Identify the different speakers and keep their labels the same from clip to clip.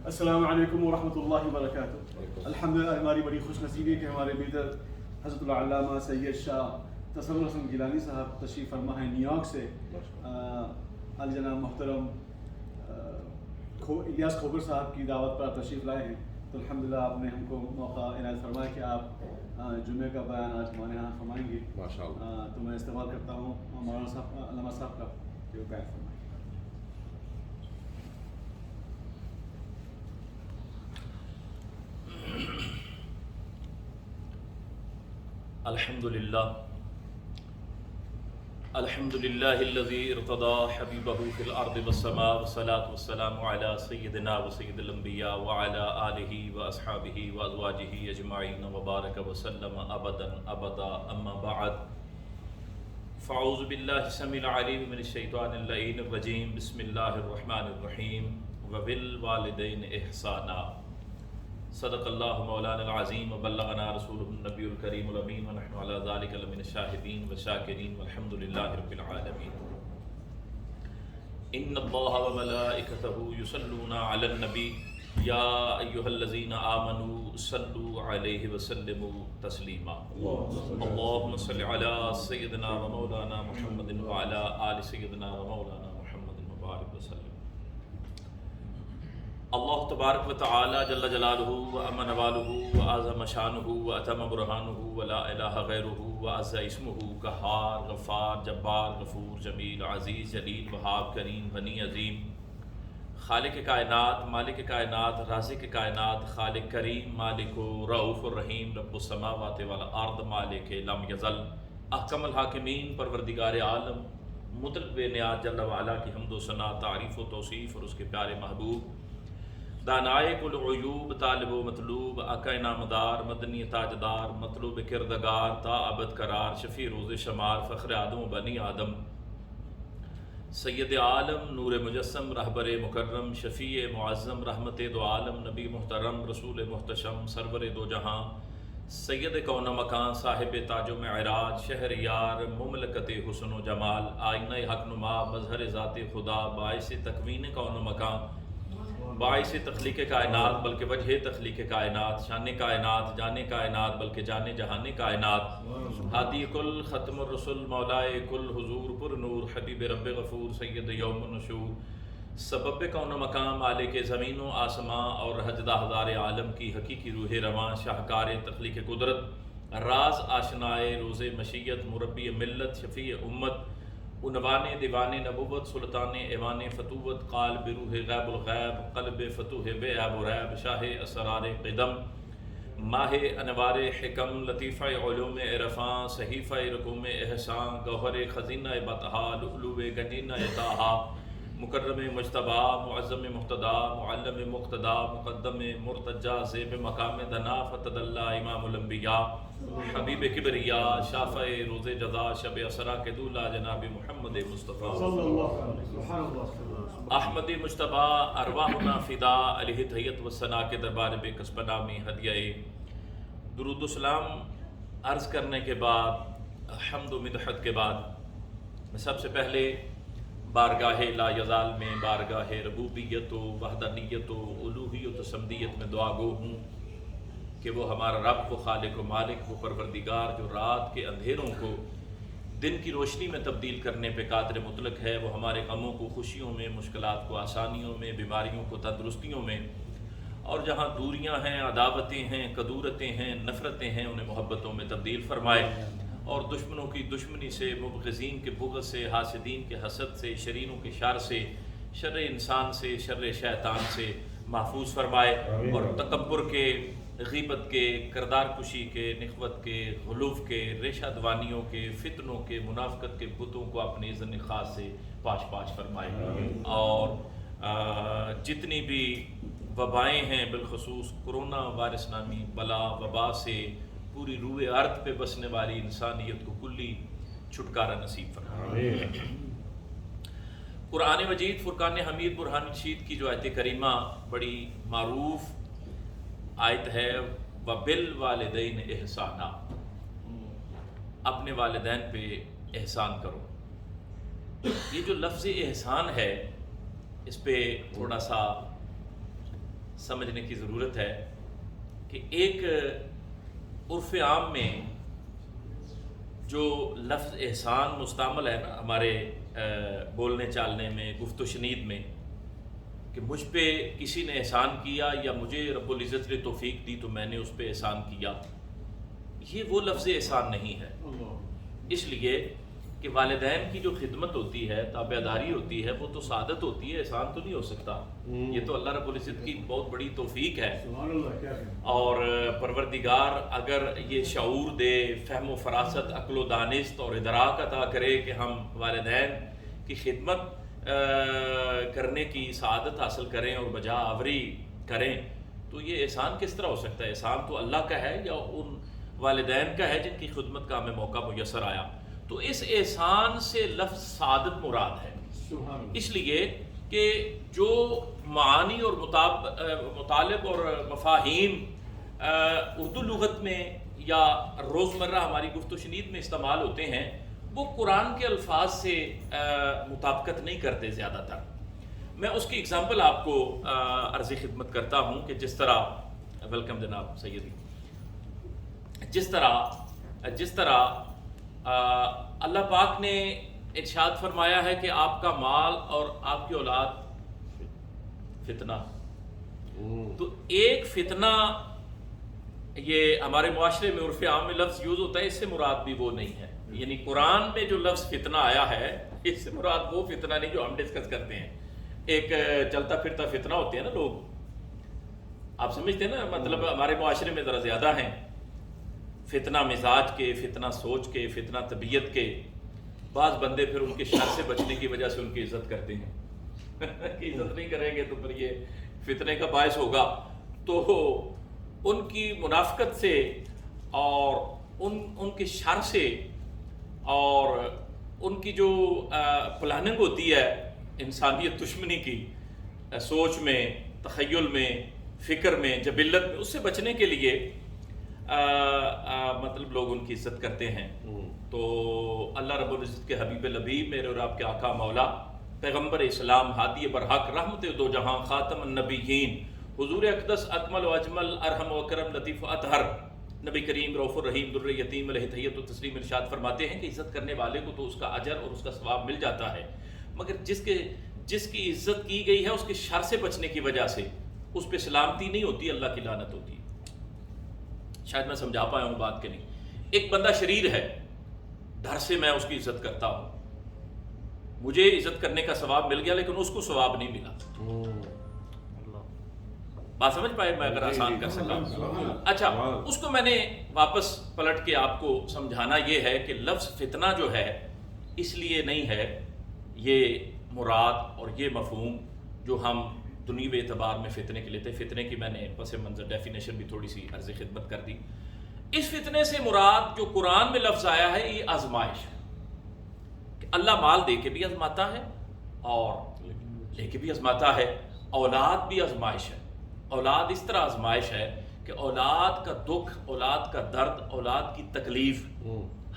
Speaker 1: السلام علیکم ورحمۃ اللہ وبرکاتہ. الحمدللہ ہماری بڑی خوش نصیبی ہے کہ ہمارے لیڈر حضرت العلامہ سید شاہ تصور حسن گیلانی صاحب تشریف فرما ہیں نیو یارک سے. علی جناب محترم الیاس کھوکر صاحب کی دعوت پر تشریف لائے ہیں. تو الحمدللہ آپ نے ہم کو موقع عنایت فرمایا کہ آپ جمعہ کا بیان آج ہمارے یہاں فرمائیں گے. تو میں استقبال کرتا ہوں مولانا صاحب علامہ صاحب کا کہ وہ بیان فرمائیں.
Speaker 2: الحمد للہ الذی ارتضى حبیبہ فی الارض والسماء والصلاة والسلام علی سیدنا و سید الانبیاء وعلی آلہ واصحابہ وازواجہ اجمعین وبارک وسلم ابدا ابدا. اما بعد فاعوذ باللہ السمیع العلیم من الشیطان اللعین الرجیم. بسم اللہ الرحمن الرحیم. وبالوالدین احسانا. صدق اللہ مولانا العظیم وبلغنا رسولہ النبی الکریم الامین ونحن علی ذلک لمن الشاہدین والشاکرین والحمد للہ رب العالمین. ان اللہ وملائکتہ یصلون علی النبی یا ایہا الذین آمنوا صلوا علیہ وسلموا تسلیما. اللہم صل علی سیدنا و مولانا محمد وعلی آل سیدنا و مولانا محمد مبارک وسلم. اللہ تبارک و تعالی جل جلالہ و امن والہ و اعظم شانہ و اتم برہانہ و لا الہ غیرہ و عز اسمہ قہار غفار جبار غفور جمیل عزیز جلیل وہاب کریم غنی عظیم. خالق کائنات مالک کائنات رازق کائنات خالق کریم مالک رؤوف الرحیم رب السماوات والارض مالک لم یزل احکم الحاکمین پروردگار عالم مطلق بے نیاز جل وعلا کی حمد و ثنا تعریف و توصیف اور اس کے پیارے محبوب دانائے کل عیوب طالب و مطلوب آقائے نامدار مدنی تاجدار مطلوب کردگار تا ابد قرار شفیع روز شمار فخر آدم و بنی آدم سید عالم نور مجسم رہبر مکرم شفیع معظم رحمت دو عالم نبی محترم رسول محتشم سرور دو جہاں سید کون مکان صاحب تاج و معراج شہر یار مملکت حسن و جمال آئینہ حق نما مظہر ذات خدا باعث تکوین کون مکان باعث تخلیق کائنات بلکہ وجہ تخلیق کائنات شان کائنات جان کائنات بلکہ جان جہان کائنات ہادی کل ختم الرسل مولائے کل حضور پر نور حبیب رب غفور سید یوم النشور سبب کون مقام مالک زمین و آسماں اور حجدہ ہزار عالم کی حقیقی روح رواں شاہکار تخلیق قدرت راز آشنائے روز مشیت مربی ملت شفیع امت عنوان دیوان نبوت سلطان ایوان فتوت قال بروح غیب الغیب قلب فتوح بے عیب و ریب شاہ اسرار قدم ماہ انوار حکم لطیفہ علوم عرفاں صحیفہ رقوم احسان گوہر خزینہ بطحا لؤلؤ گنجینہ طٰہا مکرم مجتبی معظم محتدا معلم مقتدا مقدم مرتجا زیب مقام دنا فتدلہ امام الانبیاء حبیب کبریا شافع روز جزا شب اسرا کے دولہ جناب محمد مصطفیٰ احمد مجتبی ارواحنا فدا علیہ تحیت و ثنا کے دربار بے کسب نامی ہدیہ درود و سلام عرض کرنے کے بعد حمد و مدحت کے بعد میں سب سے پہلے بارگاہ لا یزال میں بارگاہ ربوبیت و وحدانیت و الوہیت و سمدیت میں دعا گو ہوں کہ وہ ہمارا رب و خالق و مالک و پروردگار جو رات کے اندھیروں کو دن کی روشنی میں تبدیل کرنے پہ قادر مطلق ہے، وہ ہمارے غموں کو خوشیوں میں، مشکلات کو آسانیوں میں، بیماریوں کو تندرستیوں میں، اور جہاں دوریاں ہیں، عداوتیں ہیں، کدورتیں ہیں، نفرتیں ہیں، انہیں محبتوں میں تبدیل فرمائے، اور دشمنوں کی دشمنی سے، مبغضین کے بغض سے، حاسدین کے حسد سے، شرینوں کے شر سے، شر انسان سے، شر شیطان سے محفوظ فرمائے، اور تکبر کے، غیبت کے، کردار کشی کے، نخوت کے، غلوف کے، ریشہ دوانیوں کے، فتنوں کے، منافقت کے بتوں کو اپنے اذن خاص سے پاش پاش فرمائے، اور جتنی بھی وبائیں ہیں بالخصوص کرونا وائرس نامی بلا وبا سے پوری روئے ارض پہ بسنے والی انسانیت کو کلی چھٹکارا نصیب فرمائے۔ قرآن مجید فرقان حمید برہان رشید کی جو آیت کریمہ بڑی معروف آیت ہے، وَبِالْوَالِدَيْنِ احسانا، اپنے والدین پہ احسان کرو۔ یہ جو لفظ احسان ہے اس پہ تھوڑا سا سمجھنے کی ضرورت ہے کہ ایک عرف عام میں جو لفظ احسان مستعمل ہے نا ہمارے بولنے چالنے میں، گفت و شنید میں، کہ مجھ پہ کسی نے احسان کیا یا مجھے رب العزت نے توفیق دی تو میں نے اس پہ احسان کیا، یہ وہ لفظ احسان نہیں ہے۔ اس لیے کہ والدین کی جو خدمت ہوتی ہے، تابعداری ہوتی ہے، وہ تو سعادت ہوتی ہے، احسان تو نہیں ہو سکتا۔ یہ تو اللہ رب العزت کی بہت بڑی توفیق ہے، اور پروردگار اگر یہ شعور دے، فہم و فراست، عقل و دانست اور ادراک عطا کرے کہ ہم والدین کی خدمت کرنے کی سعادت حاصل کریں اور بجا آوری کریں، تو یہ احسان کس طرح ہو سکتا ہے؟ احسان تو اللہ کا ہے یا ان والدین کا ہے جن کی خدمت کا ہمیں موقع میسر آیا۔ تو اس احسان سے لفظ سعادت مراد ہے، اس لیے کہ جو معانی اور مطالب اور مفاہیم اردو لغت میں یا روزمرہ ہماری گفت و شنید میں استعمال ہوتے ہیں، وہ قرآن کے الفاظ سے مطابقت نہیں کرتے زیادہ تر۔ میں اس کی اگزامپل آپ کو عرض خدمت کرتا ہوں کہ جس طرح، ویلکم جناب سیدی، جس طرح اللہ پاک نے ارشاد فرمایا ہے کہ آپ کا مال اور آپ کی اولاد فتنہ، تو ایک فتنہ یہ ہمارے معاشرے میں عرف عام میں لفظ یوز ہوتا ہے، اس سے مراد بھی وہ نہیں ہے۔ یعنی قرآن میں جو لفظ فتنہ آیا ہے، اس سے مراد وہ فتنہ نہیں جو ہم ڈسکس کرتے ہیں۔ ایک چلتا پھرتا فتنہ ہوتے ہیں نا لوگ، آپ سمجھتے ہیں نا، مطلب ہمارے معاشرے میں ذرا زیادہ ہیں، فتنہ مزاج کے، فتنہ سوچ کے، فتنہ طبیعت کے۔ بعض بندے پھر ان کے شر سے بچنے کی وجہ سے ان کی عزت کرتے ہیں کہ عزت نہیں کریں گے تو پھر یہ فتنے کا باعث ہوگا، تو ان کی منافقت سے اور ان کے شر سے اور ان کی جو پلاننگ ہوتی ہے انسانیت دشمنی کی، سوچ میں، تخیل میں، فکر میں، جبلت میں، اس سے بچنے کے لیے مطلب لوگ ان کی عزت کرتے ہیں۔ تو اللہ رب العزت کے حبیب لبیب، میرے اور آپ کے آقا مولا پیغمبر اسلام، ہادی برحق، رحمت دو جہاں، خاتم النبیین، حضور اقدس، اکمل و اجمل، ارحم و اکرم، لطیف و اطہر، نبی کریم رؤوف الرحیم، در یتیم علیہ تحیت و تسلیم، ارشاد فرماتے ہیں کہ عزت کرنے والے کو تو اس کا اجر اور اس کا ثواب مل جاتا ہے، مگر جس کی عزت کی گئی ہے اس کے شر سے بچنے کی وجہ سے اس پہ سلامتی نہیں ہوتی، اللہ کی لعنت ہوتی ہے۔ شاید میں سمجھا پایا ہوں بات کہ نہیں۔ ایک بندہ شریر ہے، ڈر سے میں اس کی عزت کرتا ہوں، مجھے عزت کرنے کا ثواب مل گیا لیکن اس کو ثواب نہیں ملا۔ بات سمجھ پائے میں اگر آسان کر سکا؟ اچھا، اس کو میں نے واپس پلٹ کے آپ کو سمجھانا یہ ہے کہ لفظ فتنہ جو ہے اس لیے نہیں ہے یہ مراد اور یہ مفہوم جو ہم دنیوی اعتبار میں فتنے کے لیتے۔ فتنے کی میں نے پس منظر ڈیفینیشن بھی تھوڑی سی عرض خدمت کر دی۔ اس فتنے سے مراد جو قرآن میں لفظ آیا ہے یہ آزمائش ہے، کہ اللہ مال دے کے بھی آزماتا ہے اور لے کے بھی آزماتا ہے۔ اولاد بھی آزمائش ہے۔ اولاد اس طرح آزمائش ہے کہ اولاد کا دکھ، اولاد کا درد، اولاد کی تکلیف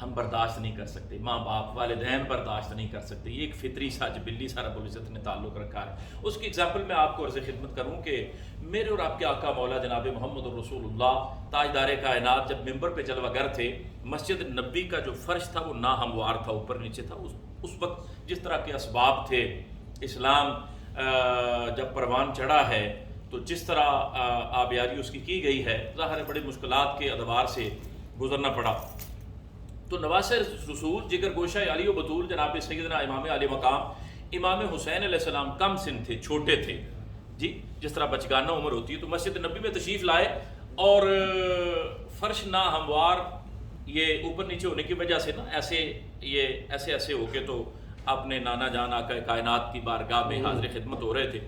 Speaker 2: ہم برداشت نہیں کر سکتے، ماں باپ، والدین برداشت نہیں کر سکتے۔ یہ ایک فطری سا، جبلی سا رب العزت نے تعلق رکھا ہے۔ اس کی اگزامپل میں آپ کو عرض خدمت کروں کہ میرے اور آپ کے آقا مولا جناب محمد الرسول اللہ تاجدار کائنات جب ممبر پہ جلوہ گر تھے، مسجد نبی کا جو فرش تھا وہ ناہموار تھا، اوپر نیچے تھا۔ اس وقت جس طرح کے اسباب تھے، اسلام جب پروان چڑھا ہے تو جس طرح آبیاری اس کی گئی ہے، ظاہر ہے بڑی مشکلات کے ادوار سے گزرنا پڑا۔ تو نواسہ رسول، جگر گوشہ علی و بطول جناب سیدنا امام علی مقام امام حسین علیہ السلام کم سن تھے، چھوٹے تھے جی، جس طرح بچگانہ عمر ہوتی ہے، تو مسجد نبی میں تشریف لائے اور فرش نہ ہموار، یہ اوپر نیچے ہونے کی وجہ سے نا ایسے ہو کے تو اپنے نانا جان آقا کائنات کی بارگاہ میں حاضر خدمت ہو رہے تھے۔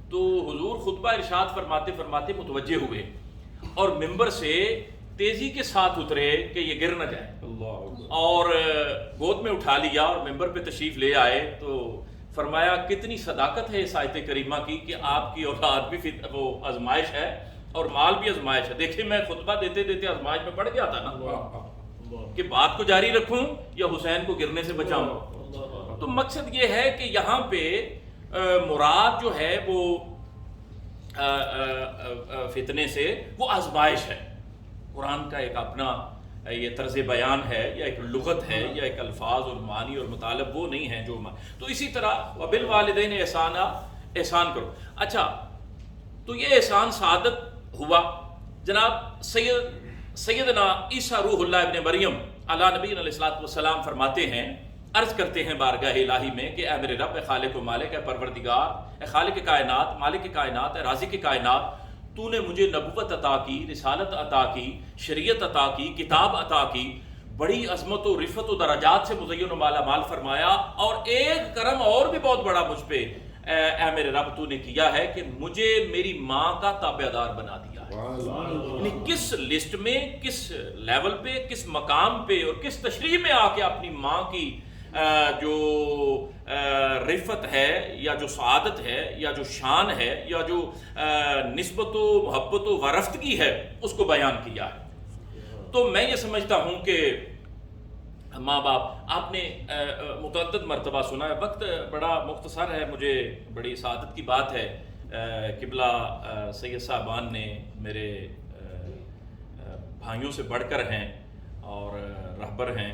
Speaker 2: تو حضور خطبہ ارشاد فرماتے فرماتے متوجہ ہوئے اور ممبر سے تیزی کے ساتھ اترے کہ یہ گر نہ جائے، اور گود میں اٹھا لیا اور ممبر پہ تشریف لے آئے۔ تو فرمایا کتنی صداقت ہے اس آیت کریمہ کی کہ آپ کی اولاد بھی وہ آزمائش ہے اور مال بھی آزمائش ہے۔ دیکھیں میں خطبہ دیتے دیتے آزمائش میں پڑ گیا تھا نا، کہ بات کو جاری رکھوں یا حسین کو گرنے سے بچاؤں۔ تو مقصد یہ ہے کہ یہاں پہ مراد جو ہے وہ فتنے سے وہ آزمائش ہے. قرآن کا ایک اپنا یہ طرز بیان ہے یا ایک لغت ہے یا ایک الفاظ اور معنی اور مطالب وہ نہیں ہیں جو تو اسی طرح وبالوالدین احسانا احسان کرو. اچھا تو یہ احسان سعادت ہوا. جناب سیدنا عیسیٰ روح اللہ ابن مریم علی نبی علیہ الصلوۃ والسلام فرماتے ہیں، عرض کرتے ہیں بارگاہ الہی میں کہ اے میرے رب، اے خالق و مالک، اے پروردگار، اے خالق کائنات، مالک کائنات، اے رازق کائنات، تو نے مجھے نبوت عطا کی، رسالت عطا کی، شریعت عطا کی، کتاب عطا کی، بڑی عظمت و رفت و درجات سے مزین و مالا مال فرمایا، اور ایک کرم اور بھی بہت بڑا مجھ پہ اے میرے رب تو نے کیا ہے کہ مجھے میری ماں کا تابع دار بنا دیا ہے. یعنی کس لسٹ میں، کس لیول پہ، کس مقام پہ اور کس تشریح میں آ کے اپنی ماں کی جو رفت ہے یا جو سعادت ہے یا جو شان ہے یا جو نسبت و محبت و وارفتگی ہے اس کو بیان کیا ہے. تو میں یہ سمجھتا ہوں کہ ماں باپ، آپ نے متعدد مرتبہ سنا ہے، وقت بڑا مختصر ہے، مجھے بڑی سعادت کی بات ہے قبلہ سید صاحبان نے میرے بھائیوں سے بڑھ کر ہیں اور رہبر ہیں،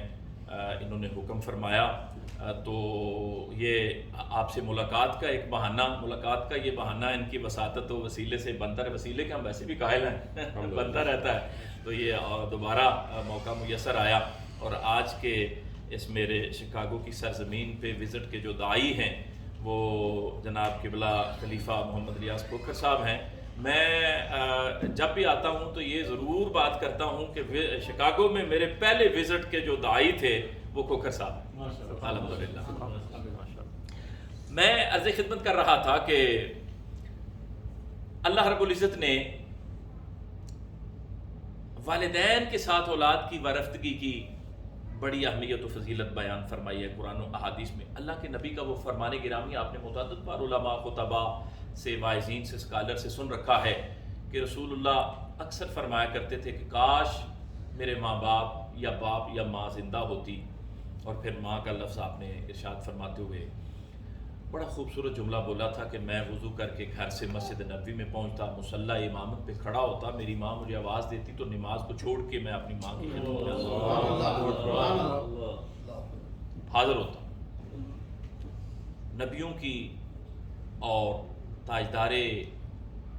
Speaker 2: انہوں نے حکم فرمایا تو یہ آپ سے ملاقات کا ایک بہانہ، ملاقات کا یہ بہانہ ان کی وساطت و وسیلے سے بنتا ہے. وسیلے کا ہم ویسے بھی قائل ہیں بنتا رہتا ہے، تو یہ دوبارہ موقع میسر آیا. اور آج کے اس میرے شکاگو کی سرزمین پہ وزٹ کے جو داعی ہیں وہ جناب قبلہ خلیفہ محمد ریاض کھوکھر صاحب ہیں. میں جب بھی آتا ہوں تو یہ ضرور بات کرتا ہوں کہ شکاگو میں میرے پہلے وزٹ کے جو داعی تھے وہ کھوکھر صاحب ہیں. الحمدللہ. میں عرض خدمت کر رہا تھا کہ اللہ رب العزت نے والدین کے ساتھ اولاد کی وارفتگی کی بڑی اہمیت و فضیلت بیان فرمائی ہے قرآن و احادیث میں. اللہ کے نبی کا وہ فرمان گرامی آپ نے متعدد بار علماء خطباء سے، واعظین سے، اسکالر سے سن رکھا ہے کہ رسول اللہ اکثر فرمایا کرتے تھے کہ کاش میرے ماں باپ یا باپ یا ماں زندہ ہوتی. اور پھر ماں کا لفظ آپ نے ارشاد فرماتے ہوئے بڑا خوبصورت جملہ بولا تھا کہ میں وضو کر کے گھر سے مسجد نبوی میں پہنچتا، مصلی امامت پہ کھڑا ہوتا، میری ماں مجھے آواز دیتی تو نماز کو چھوڑ کے میں اپنی ماں کی خدمت میں حاضر ہوتا. نبیوں کی اور تاجدار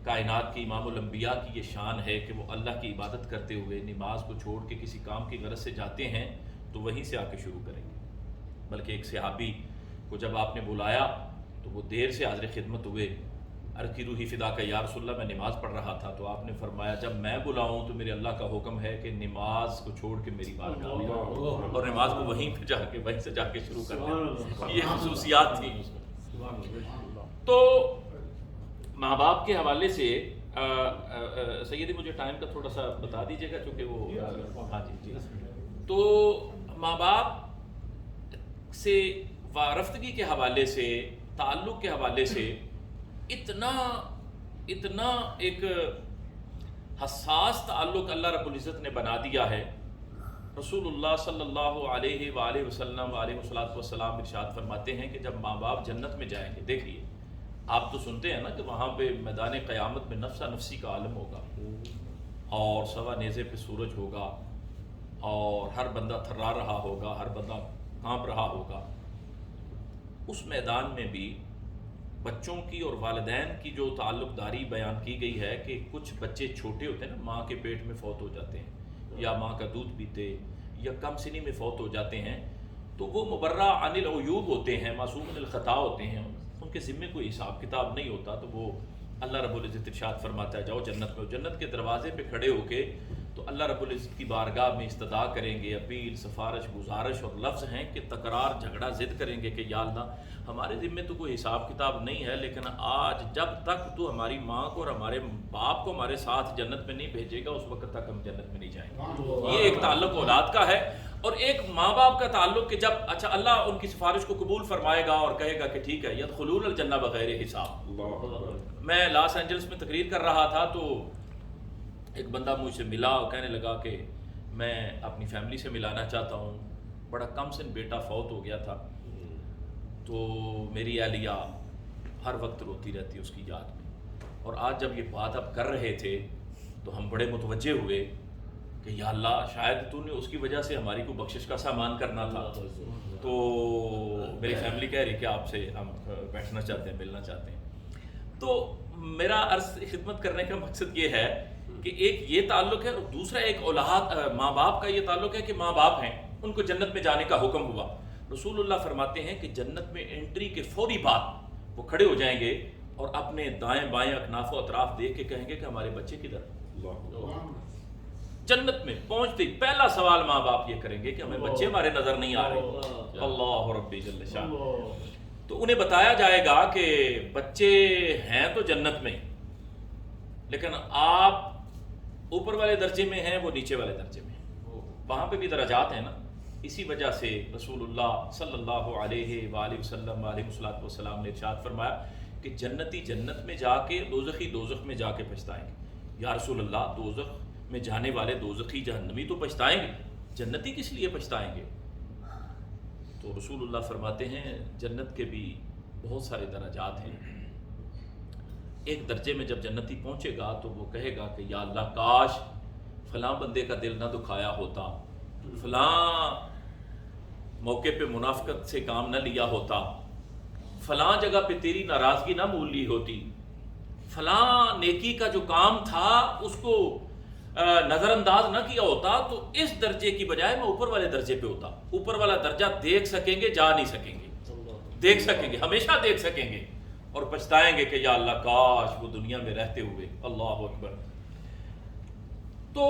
Speaker 2: کائنات کی، امام الانبیاء کی یہ شان ہے کہ وہ اللہ کی عبادت کرتے ہوئے نماز کو چھوڑ کے کسی کام کی غرض سے جاتے ہیں تو وہیں سے آ کے شروع کریں گے. بلکہ ایک صحابی کو جب آپ نے بلایا تو وہ دیر سے حاضر خدمت ہوئے. عرض کی روحی فدا کا یا رسول اللہ، میں نماز پڑھ رہا تھا. تو آپ نے فرمایا جب میں بلاؤں تو میرے اللہ کا حکم ہے کہ نماز کو چھوڑ کے میری بارگاہ میں آؤ، اور نماز کو وہیں پہ جا کے وہیں سے جا کے شروع کر دیں. یہ خصوصیات تھی. تو ماں باپ کے حوالے سے سیدی مجھے ٹائم کا تھوڑا سا بتا دیجیے گا چونکہ وہ ہاں جی. تو ماں باپ سے وارفتگی کے حوالے سے، تعلق کے حوالے سے اتنا ایک حساس تعلق اللہ رب العزت نے بنا دیا ہے. رسول اللہ صلی اللہ علیہ وآلہ وسلم والسلام ارشاد فرماتے ہیں کہ جب ماں باپ جنت میں جائیں گے، دیکھیے آپ تو سنتے ہیں نا کہ وہاں پہ میدان قیامت میں نفسا نفسی کا عالم ہوگا اور سوا نیزے پہ سورج ہوگا اور ہر بندہ تھرا رہا ہوگا، ہر بندہ کانپ رہا ہوگا. اس میدان میں بھی بچوں کی اور والدین کی جو تعلق داری بیان کی گئی ہے کہ کچھ بچے چھوٹے ہوتے ہیں نا، ماں کے پیٹ میں فوت ہو جاتے ہیں یا ماں کا دودھ پیتے یا کم سنی میں فوت ہو جاتے ہیں، تو وہ مبرہ عن العیوب ہوتے ہیں، معصوم من الخطا ہوتے ہیں، ان کے ذمے کوئی حساب کتاب نہیں ہوتا. تو وہ اللہ رب العزت ارشاد فرماتا ہے جاؤ جنت میں. جنت کے دروازے پہ کھڑے ہو کے تو اللہ رب العزت کی بارگاہ میں استدعا کریں گے، اپیل، سفارش، گزارش اور لفظ ہیں کہ تکرار، جھگڑا، ضد کریں گے کہ یا اللہ ہمارے ذمے تو کوئی حساب کتاب نہیں ہے، لیکن آج جب تک تو ہماری ماں کو اور ہمارے باپ کو ہمارے ساتھ جنت میں نہیں بھیجے گا اس وقت تک ہم جنت میں نہیں جائیں گے. یہ ایک تعلق اولاد کا ہے. اور ایک ماں باپ کا تعلق کہ جب اچھا اللہ ان کی سفارش کو قبول فرمائے گا اور کہے گا کہ ٹھیک ہے یدخلون الجنہ بغیر حساب. میں لاس اینجلس میں تقریر کر رہا تھا تو ایک بندہ مجھ سے ملا اور کہنے لگا کہ میں اپنی فیملی سے ملانا چاہتا ہوں، بڑا کم سن بیٹا فوت ہو گیا تھا، تو میری اہلیہ ہر وقت روتی رہتی ہے اس کی یاد میں. اور آج جب یہ بات آپ کر رہے تھے تو ہم بڑے متوجہ ہوئے کہ یا اللہ شاید تو نے اس کی وجہ سے ہماری کو بخشش کا سامان کرنا تھا. تو میری فیملی کہہ رہی کہ آپ سے ہم بیٹھنا چاہتے ہیں, ملنا چاہتے ہیں. تو میرا عرض خدمت کرنے کا مقصد یہ ہے کہ ایک یہ تعلق ہے, اور دوسرا ایک اولاد ماں باپ کا یہ تعلق ہے کہ ماں باپ ہیں, ان کو جنت میں جانے کا حکم ہوا. رسول اللہ فرماتے ہیں کہ جنت میں انٹری کے فوری بعد وہ کھڑے ہو جائیں گے اور اپنے دائیں بائیں اکناف و اطراف دیکھ کے کہیں گے کہ ہمارے بچے کدھر ہیں. جنت میں پہنچتے ہی پہلا سوال ماں باپ یہ کریں گے کہ ہمیں بچے ہمارے نظر نہیں آ رہے. اللہ ربی جل شان. تو انہیں بتایا جائے گا کہ بچے ہیں تو جنت میں, لیکن آپ اوپر والے درجے میں ہیں, وہ نیچے والے درجے میں. وہاں پہ بھی درجات ہیں نا. اسی وجہ سے رسول اللہ صلی اللہ علیہ وآلہ وسلم علیہ الصلوۃ والسلام نے ارشاد فرمایا کہ جنتی جنت میں جا کے, دوزخی دوزخ میں جا کے پچھتائیں گے. یا رسول اللہ, دوزخ میں جانے والے دوزخی جہنمی تو پچھتائیں گے, جنتی کس لیے پچھتائیں گے؟ تو رسول اللہ فرماتے ہیں جنت کے بھی بہت سارے درجات ہیں. ایک درجے میں جب جنتی پہنچے گا تو وہ کہے گا کہ یا اللہ کاش فلاں بندے کا دل نہ دکھایا ہوتا, فلاں موقع پہ منافقت سے کام نہ لیا ہوتا, فلاں جگہ پہ تیری ناراضگی نہ مول لی ہوتی, فلاں نیکی کا جو کام تھا اس کو نظر انداز نہ کیا ہوتا, تو اس درجے کی بجائے میں اوپر والے درجے پہ ہوتا. اوپر والا درجہ دیکھ سکیں گے, جا نہیں سکیں گے. دیکھ سکیں گے, ہمیشہ دیکھ سکیں گے, اور پچھتائیں گے کہ یا اللہ کاش وہ دنیا میں رہتے ہوئے. اللہ اکبر. تو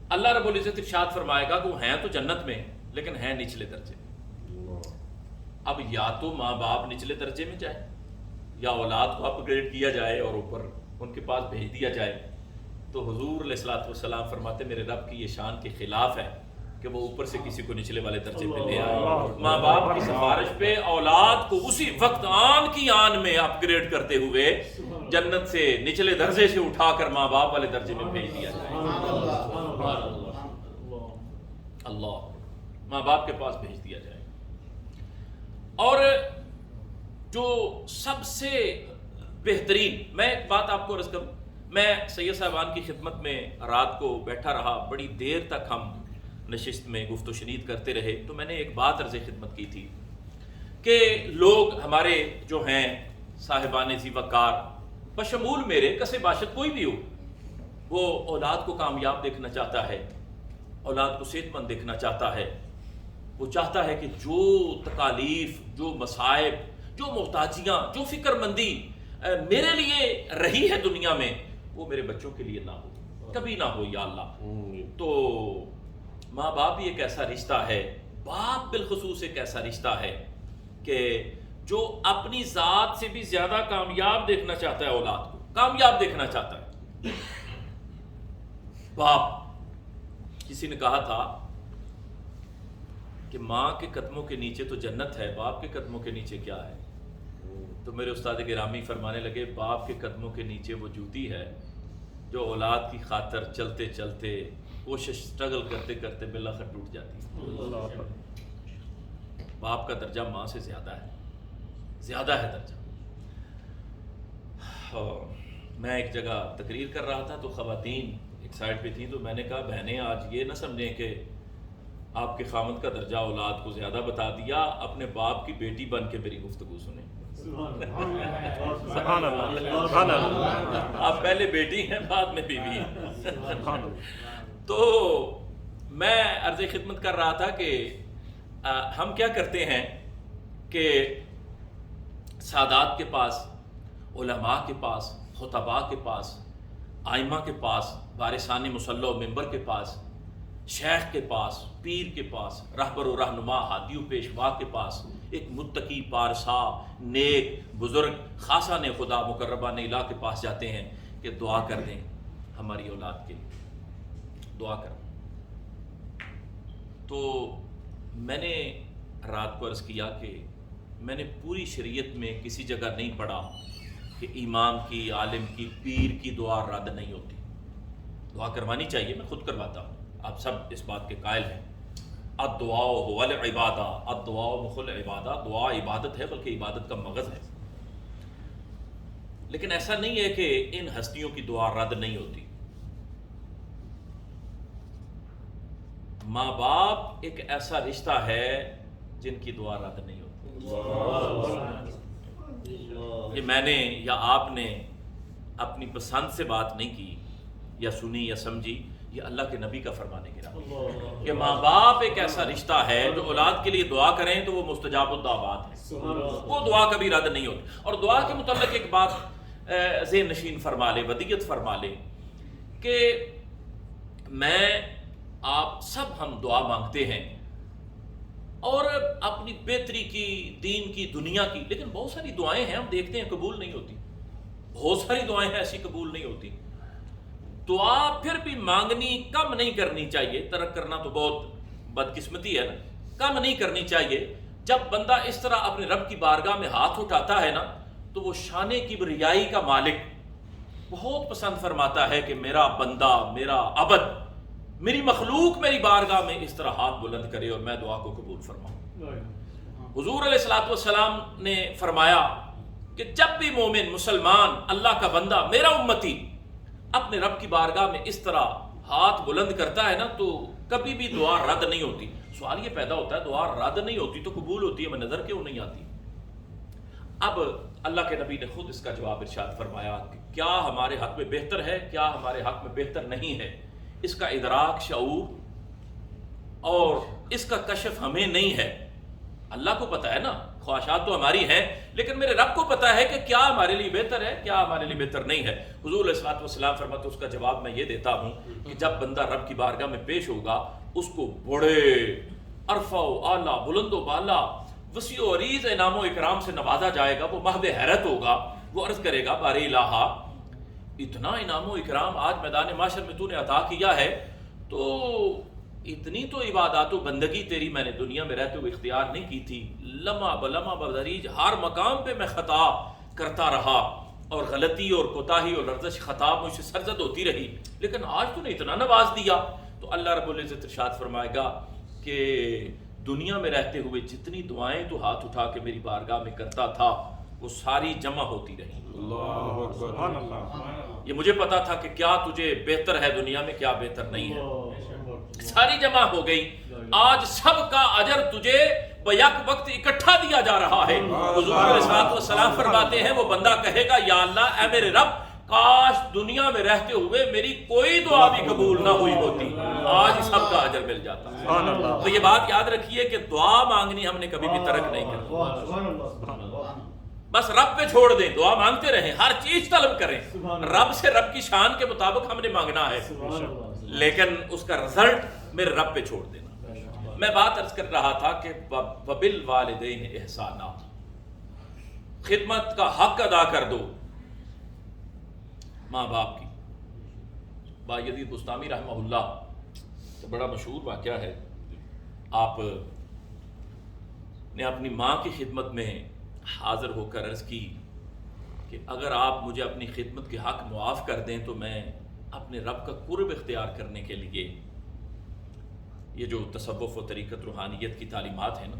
Speaker 2: اللہ رب العزت ارشاد فرمائے گا کہ وہ ہیں تو جنت میں لیکن ہیں نچلے درجے میں. اب یا تو ماں باپ نچلے درجے میں جائیں, یا اولاد کو اپ گریڈ کیا جائے اور اوپر ان کے پاس بھیج دیا جائے. تو حضور علیہ الصلوۃ والسلام فرماتے میرے رب کی یہ شان کے خلاف ہے کہ وہ اوپر سے کسی کو نچلے والے درجے پہ لے آئے. ماں باپ کی سفارش پہ اولاد کو اسی وقت آن کی آن میں اپ گریڈ کرتے ہوئے جنت سے نچلے درجے سے اٹھا کر ماں باپ والے درجے میں بھیج دیا جائے. اللہ, ماں باپ کے پاس بھیج دیا جائے. اور جو سب سے بہترین, میں ایک بات آپ کو عرض کروں, میں سید صاحبان کی خدمت میں رات کو بیٹھا رہا, بڑی دیر تک ہم نشست میں گفت و شنید کرتے رہے. تو میں نے ایک بات عرض خدمت کی تھی کہ لوگ ہمارے جو ہیں صاحبان ذی وقار, بشمول میرے, کسے باشد کوئی بھی ہو, وہ اولاد کو کامیاب دیکھنا چاہتا ہے, اولاد کو صحت مند دیکھنا چاہتا ہے. وہ چاہتا ہے کہ جو تکالیف, جو مصائب, جو محتاجیاں, جو فکر مندی میرے لیے رہی ہے دنیا میں, وہ میرے بچوں کے لیے نہ ہو, کبھی نہ ہو یا اللہ. تو ماں باپ بھی ایک ایسا رشتہ ہے, باپ بالخصوص ایک ایسا رشتہ ہے کہ جو اپنی ذات سے بھی زیادہ کامیاب دیکھنا چاہتا ہے, اولاد کو کامیاب دیکھنا چاہتا ہے. باپ, کسی نے کہا تھا کہ ماں کے قدموں کے نیچے تو جنت ہے, باپ کے قدموں کے نیچے کیا ہے؟ تو میرے استاد گرامی فرمانے لگے باپ کے قدموں کے نیچے وہ جوتی ہے جو اولاد کی خاطر چلتے چلتے, کوشش اسٹرگل کرتے کرتے بالآخر ٹوٹ جاتی ہے. باپ کا درجہ ماں سے زیادہ ہے, زیادہ ہے درجہ. میں ایک جگہ تقریر کر رہا تھا تو خواتین ایک سائڈ پہ تھیں, تو میں نے کہا بہنیں آج یہ نہ سمجھیں کہ آپ کے خامد کا درجہ اولاد کو زیادہ بتا دیا, اپنے باپ کی بیٹی بن کے میری گفتگو سنیں.
Speaker 3: سبحان اللہ, سبحان اللہ.
Speaker 2: آپ پہلے بیٹی ہیں, بعد میں بیوی ہیں. تو میں عرض خدمت کر رہا تھا کہ ہم کیا کرتے ہیں کہ سادات کے پاس, علماء کے پاس, خطباء کے پاس, آئمہ کے پاس, وارثان مصلی و منبر کے پاس, شیخ کے پاس, پیر کے پاس, رہبر و رہنما, ہادی و پیشوا کے پاس ایک متقی, پارسا, نیک, بزرگ, خاصان خدا, مقربان الہ کے پاس جاتے ہیں کہ دعا کر دیں ہماری اولاد کے لیے, دعا کر. تو میں نے رات کو عرض کیا کہ میں نے پوری شریعت میں کسی جگہ نہیں پڑھا کہ امام کی, عالم کی, پیر کی دعا رد نہیں ہوتی. دعا کروانی چاہیے, میں خود کرواتا ہوں, آپ سب اس بات کے قائل ہیں. الدعاء هو العبادہ، الدعاء مخ العبادہ، دعا عبادت ہے بلکہ عبادت کا مغز ہے۔ لیکن ایسا نہیں ہے کہ ان ہستیوں کی دعا رد نہیں ہوتی۔ ماں باپ ایک ایسا رشتہ ہے جن کی دعا رد نہیں ہوتی۔ یہ میں نے یا آپ نے اپنی پسند سے بات نہیں کی یا سنی یا سمجھی، یہ اللہ کے نبی کا فرمانے کی رہا کہ ماں باپ ایک ایسا رشتہ ہے جو اولاد کے لیے دعا کریں تو وہ مستجاب الدعوات ہے، وہ دعا کبھی رد نہیں ہوتی۔ اور دعا کے متعلق ایک بات ذہن نشین فرما لے، ودیت فرما لے کہ میں آپ سب ہم دعا مانگتے ہیں اور اپنی بہتری کی، دین کی، دنیا کی، لیکن بہت ساری دعائیں ہیں ہم دیکھتے ہیں قبول نہیں ہوتی، بہت ساری دعائیں ہیں ایسی قبول نہیں ہوتی۔ دعا پھر بھی مانگنی کم نہیں کرنی چاہیے، ترک کرنا تو بہت بدقسمتی ہے نا، کم نہیں کرنی چاہیے۔ جب بندہ اس طرح اپنے رب کی بارگاہ میں ہاتھ اٹھاتا ہے نا تو وہ شان کبریائی کا مالک بہت پسند فرماتا ہے کہ میرا بندہ، میرا عبد، میری مخلوق میری بارگاہ میں اس طرح ہاتھ بلند کرے اور میں دعا کو قبول فرماؤں۔ حضور علیہ الصلوۃ والسلام نے فرمایا کہ جب بھی مومن، مسلمان، اللہ کا بندہ، میرا امتی اپنے رب کی بارگاہ میں اس طرح ہاتھ بلند کرتا ہے نا تو کبھی بھی دعا رد نہیں ہوتی۔ سوال یہ پیدا ہوتا ہے دعا رد نہیں ہوتی تو قبول ہوتی ہے، میں نظر کیوں نہیں آتی؟ اب اللہ کے نبی نے خود اس کا جواب ارشاد فرمایا کہ کیا ہمارے حق میں بہتر ہے، کیا ہمارے حق میں بہتر نہیں ہے، اس کا ادراک، شعور اور اس کا کشف ہمیں نہیں ہے۔ اللہ کو پتہ ہے نا، خواہشات تو ہماری ہیں لیکن میرے رب کو پتہ ہے کہ کیا ہمارے لیے بہتر ہے، کیا ہمارے لیے بہتر نہیں ہے۔ حضور علیہ الصلوۃ والسلام فرماتے اس کا جواب میں یہ دیتا ہوں کہ جب بندہ رب کی بارگاہ میں پیش ہوگا اس کو بڑے عرفہ و اعلیٰ، بلند و بالا، وسیع و عریض انعام و اکرام سے نوازا جائے گا، وہ محو حیرت ہوگا، وہ عرض کرے گا بارے الہا اتنا انعام و اکرام آج میدان معاشر میں تو نے عطا کیا ہے، تو اتنی تو عبادات و بندگی تیری میں نے دنیا میں رہتے ہوئے اختیار نہیں کی تھی۔ لمحہ بلمحہ بدریج ہر مقام پہ میں خطا کرتا رہا اور غلطی اور کوتاہی اور لرزش خطا مجھ سے سرزد ہوتی رہی، لیکن آج تو نے اتنا نواز دیا۔ تو اللہ رب العزت ارشاد فرمائے گا کہ دنیا میں رہتے ہوئے جتنی دعائیں تو ہاتھ اٹھا کے میری بارگاہ میں کرتا تھا وہ ساری جمع ہوتی رہی۔ یہ مجھے پتا تھا کہ کیا تجھے بہتر ہے دنیا میں، کیا بہتر نہیں ہے، ساری جمع ہو گئی۔ آج سب کا اجر تجھے بیک وقت اکٹھا دیا جا رہا ہے۔ حضور علیہ السلام فرماتے ہیں وہ بندہ کہے گا یا اللہ اے میرے رب کاش دنیا میں رہتے ہوئے میری کوئی دعا بھی قبول نہ ہوئی ہوتی، آج سب کا اجر مل جاتا۔ تو یہ بات یاد رکھیے کہ دعا مانگنی ہم نے کبھی بھی ترک نہیں کی، بس رب پہ چھوڑ دیں، دعا مانگتے رہیں، ہر چیز طلب کریں، رب سے رب کی شان کے مطابق ہم نے مانگنا ہے، لیکن اس کا رزلٹ میرے رب پہ چھوڑ دینا۔ میں بات عرض کر رہا تھا کہ وبالوالدین احسانا، خدمت کا حق ادا کر دو ماں باپ کی۔ بایزید بستامی رحمہ اللہ بڑا مشہور واقعہ ہے، آپ نے اپنی ماں کی خدمت میں حاضر ہو کر عرض کی کہ اگر آپ مجھے اپنی خدمت کے حق معاف کر دیں تو میں اپنے رب کا قرب اختیار کرنے کے لیے، یہ جو تصوف و طریقت روحانیت کی تعلیمات ہیں نا،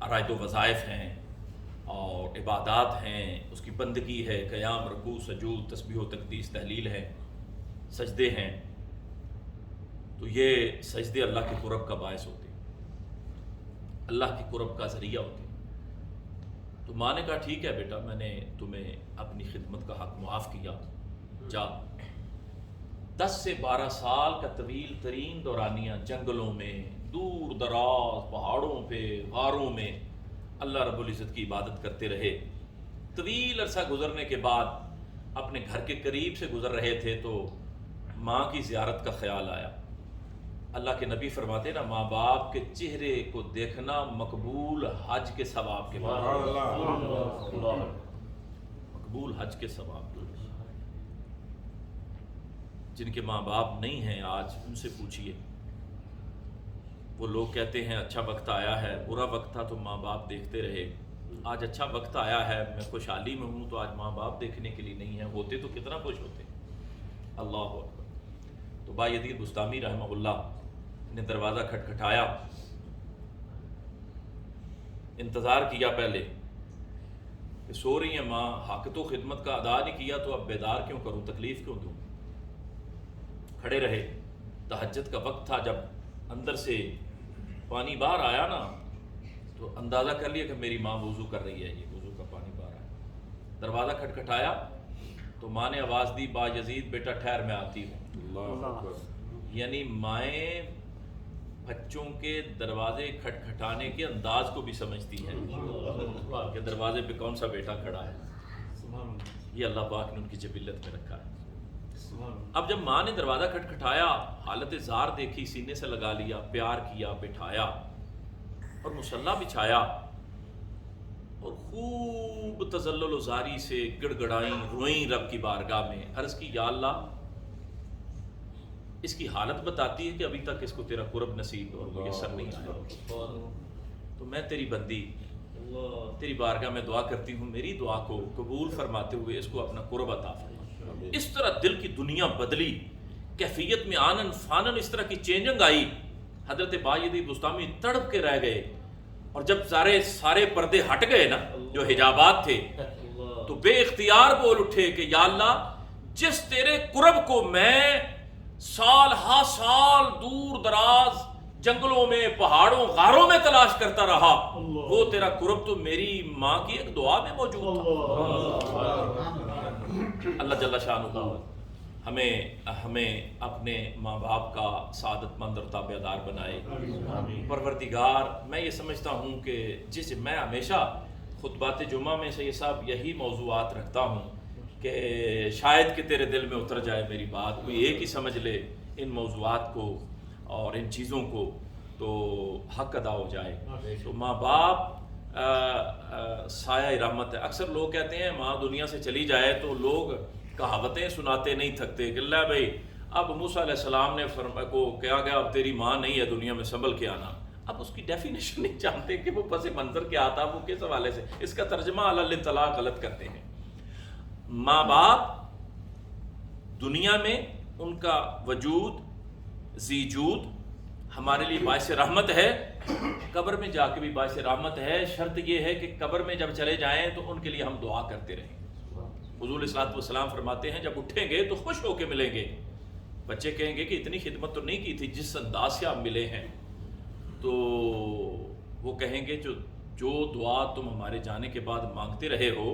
Speaker 2: عرائض و وظائف ہیں اور عبادات ہیں، اس کی بندگی ہے، قیام، رکوع، سجود، تسبیح و تقدیس، تحلیل ہے، سجدے ہیں، تو یہ سجدے اللہ کے قرب کا باعث ہوتے ہیں، اللہ کے قرب کا ذریعہ ہوتے ہیں۔ تو ماں نے کہا ٹھیک ہے بیٹا، میں نے تمہیں اپنی خدمت کا حق معاف کیا، جا۔ 10 سے 12 سال کا طویل ترین دورانیہ جنگلوں میں، دور دراز پہاڑوں پہ، غاروں میں اللہ رب العزت کی عبادت کرتے رہے۔ طویل عرصہ گزرنے کے بعد اپنے گھر کے قریب سے گزر رہے تھے تو ماں کی زیارت کا خیال آیا۔ اللہ کے نبی فرماتے نا ماں باپ کے چہرے کو دیکھنا مقبول حج کے ثواب کے بعد، مقبول حج کے ثواب۔ جن کے ماں باپ نہیں ہیں آج ان سے پوچھئے، وہ لوگ کہتے ہیں اچھا وقت آیا ہے، برا وقت تھا تو ماں باپ دیکھتے رہے، آج اچھا وقت آیا ہے، میں خوشحالی میں ہوں تو آج ماں باپ دیکھنے کے لیے نہیں ہیں، ہوتے تو کتنا خوش ہوتے۔ اللہ اکبر۔ تو بایزید بستامی رحمہ اللہ نے دروازہ کھٹکھٹایا، انتظار کیا پہلے کہ سو رہی ہیں ماں، حق تو خدمت کا ادا نہیں کیا تو اب بیدار کیوں کروں، تکلیف کیوں دوں؟ کھڑے رہے، تہجد کا وقت تھا، جب اندر سے پانی باہر آیا نا تو اندازہ کر لیا کہ میری ماں وضو کر رہی ہے، یہ وضو کا پانی باہر آیا۔ دروازہ کھٹکھٹایا تو ماں نے آواز دی، با یزید بیٹا ٹھہر میں آتی ہوں۔ یعنی مائیں بچوں کے دروازے کھٹکھٹانے کے انداز کو بھی سمجھتی ہیں کہ دروازے پہ کون سا بیٹا کھڑا ہے۔ یہ اللہ پاک نے ان کی جبلت میں رکھا ہے۔ اب جب ماں نے دروازہ کھٹکھٹایا، حالت زار دیکھی، سینے سے لگا لیا، پیار کیا، بٹھایا اور مصلی بچھایا اور خوب تذلل و زاری سے گڑ گڑائیں، روئیں رب کی بارگاہ میں، عرض کی یا اللہ اس کی حالت بتاتی ہے کہ ابھی تک اس کو تیرا قرب نصیب اور میسر نہیں آیا، تو میں تیری بندی تیری بارگاہ میں دعا کرتی ہوں، میری دعا کو قبول فرماتے ہوئے اس کو اپنا قرب عطا فرما۔ اس طرح دل کی دنیا بدلی، کیفیت میں آنن فانن اس طرح کی چینجنگ آئی، حضرت باجدی بستامی تڑپ کے رہ گئے، اور جب سارے پردے ہٹ گئے نا جو حجابات تھے تو بے اختیار بول اٹھے کہ یا اللہ جس تیرے قرب کو میں سال ہا سال دور دراز جنگلوں میں، پہاڑوں، غاروں میں تلاش کرتا رہا، وہ تیرا قرب تو میری ماں کی ایک دعا میں موجود تھا۔ اللہ جل شانہ ہمیں اپنے ماں باپ کا سعادت مند اور تابعدار بنائے۔ پروردگار، میں یہ سمجھتا ہوں کہ میں ہمیشہ خطبات جمعہ میں سے یہ صاحب یہی موضوعات رکھتا ہوں کہ شاید کہ تیرے دل میں اتر جائے میری بات، کوئی ایک ہی سمجھ لے ان موضوعات کو اور ان چیزوں کو تو حق ادا ہو جائے۔ تو ماں باپ سایہ رحمت ہے۔ اکثر لوگ کہتے ہیں ماں دنیا سے چلی جائے تو لوگ کہاوتیں سناتے نہیں تھکتے کہ اللہ بھائی اب موسیٰ علیہ السلام نے کو کہا گیا اب تیری ماں نہیں ہے دنیا میں، سنبھل کے آنا۔ اب اس کی ڈیفینیشن نہیں جانتے کہ وہ پس منظر کیا تھا، وہ کس حوالے سے اس کا ترجمہ علی الاطلاق غلط کرتے ہیں۔ ماں باپ دنیا میں ان کا وجود ذی جود ہمارے لیے باعث رحمت ہے، قبر میں جا کے بھی باعث رحمت ہے۔ شرط یہ ہے کہ قبر میں جب چلے جائیں تو ان کے لیے ہم دعا کرتے رہیں۔ حضور صلی اللہ علیہ وسلم فرماتے ہیں جب اٹھیں گے تو خوش ہو کے ملیں گے، بچے کہیں گے کہ اتنی خدمت تو نہیں کی تھی جس انداز سے آپ ملے ہیں، تو وہ کہیں گے جو دعا تم ہمارے جانے کے بعد مانگتے رہے ہو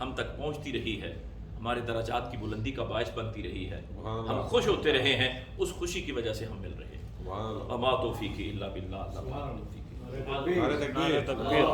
Speaker 2: ہم تک پہنچتی رہی ہے، ہمارے درجات کی بلندی کا باعث بنتی رہی ہے، ہم خوش ہوتے رہے ہیں، اس خوشی کی وجہ سے ہم مل رہے ہیں۔ وما توفیقی الا باللہ، اللہ پاک توفیق۔
Speaker 3: تکبیر